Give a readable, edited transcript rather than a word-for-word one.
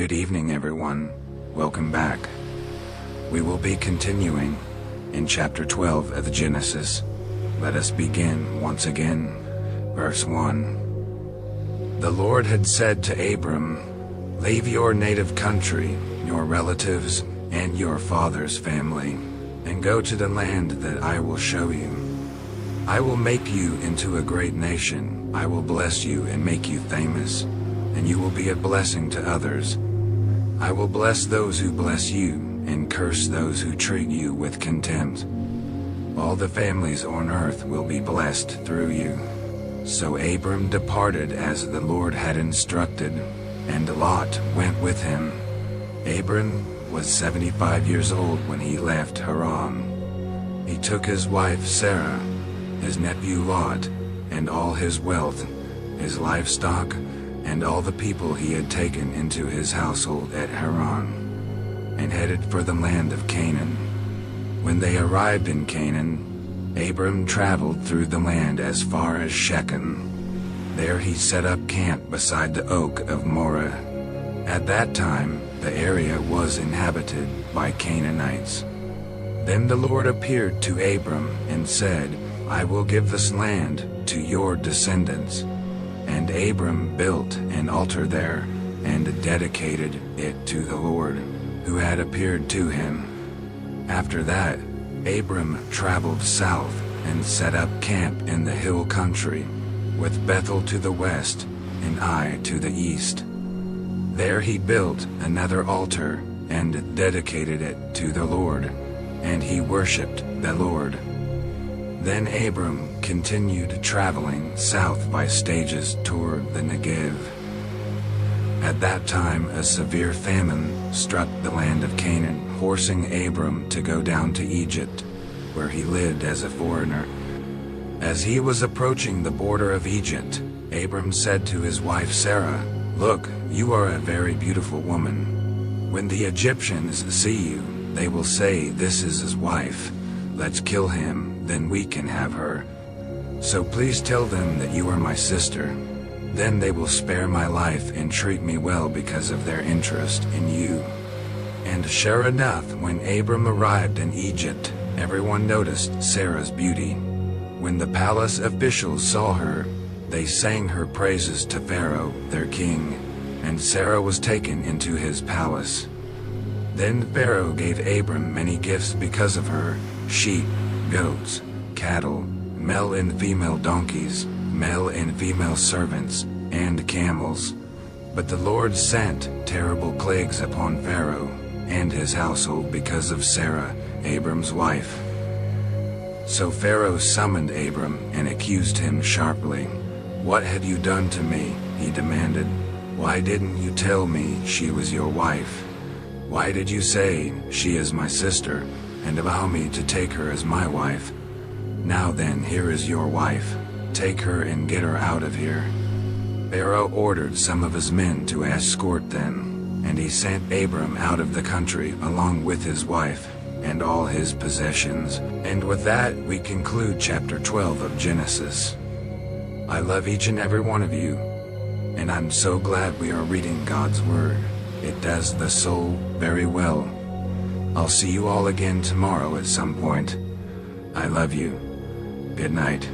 Good evening, everyone. Welcome back. We will be continuing in chapter 12 of Genesis. Let us begin once again. Verse 1. The Lord had said to Abram, "Leave your native country, your relatives, and your father's family, and go to the land that I will show you. I will make you into a great nation. I will bless you and make you famous, and you will be a blessing to others. I will bless those who bless you, and curse those who treat you with contempt. All the families on earth will be blessed through you." So Abram departed as the Lord had instructed, and Lot went with him. Abram was 75 years old when he left Haran. He took his wife Sarah, his nephew Lot, and all his wealth, his livestock, and all the people he had taken into his household at Haran, and headed for the land of Canaan. When they arrived in Canaan, Abram traveled through the land as far as Shechem. There he set up camp beside the oak of Moreh. At that time, the area was inhabited by Canaanites. Then the Lord appeared to Abram and said, "I will give this land to your descendants." And Abram built an altar there, and dedicated it to the Lord, who had appeared to him. After that, Abram traveled south and set up camp in the hill country, with Bethel to the west and Ai to the east. There he built another altar and dedicated it to the Lord, and he worshipped the Lord. Then Abram continued traveling south by stages toward the Negev. At that time a severe famine struck the land of Canaan, forcing Abram to go down to Egypt, where he lived as a foreigner. As he was approaching the border of Egypt, Abram said to his wife Sarah, "Look, you are a very beautiful woman. When the Egyptians see you, they will say, 'This is his wife. Let's kill him, then we can have her.' So please tell them that you are my sister. Then they will spare my life and treat me well because of their interest in you." And sure enough, when Abram arrived in Egypt, everyone noticed Sarah's beauty. When the palace officials saw her, they sang her praises to Pharaoh, their king, and Sarah was taken into his palace. Then Pharaoh gave Abram many gifts because of her: sheep, goats, cattle, male and female donkeys, male and female servants, and camels. But the Lord sent terrible plagues upon Pharaoh and his household because of Sarah, Abram's wife. So Pharaoh summoned Abram and accused him sharply. "What have you done to me?" he demanded. "Why didn't you tell me she was your wife? Why did you say, 'She is my sister,' and allow me to take her as my wife? Now then, here is your wife. Take her and get her out of here." Pharaoh ordered some of his men to escort them, and he sent Abram out of the country along with his wife and all his possessions. And with that, we conclude chapter 12 of Genesis. I love each and every one of you, and I'm so glad we are reading God's Word. It does the soul very well. I'll see you all again tomorrow at some point. I love you. Good night.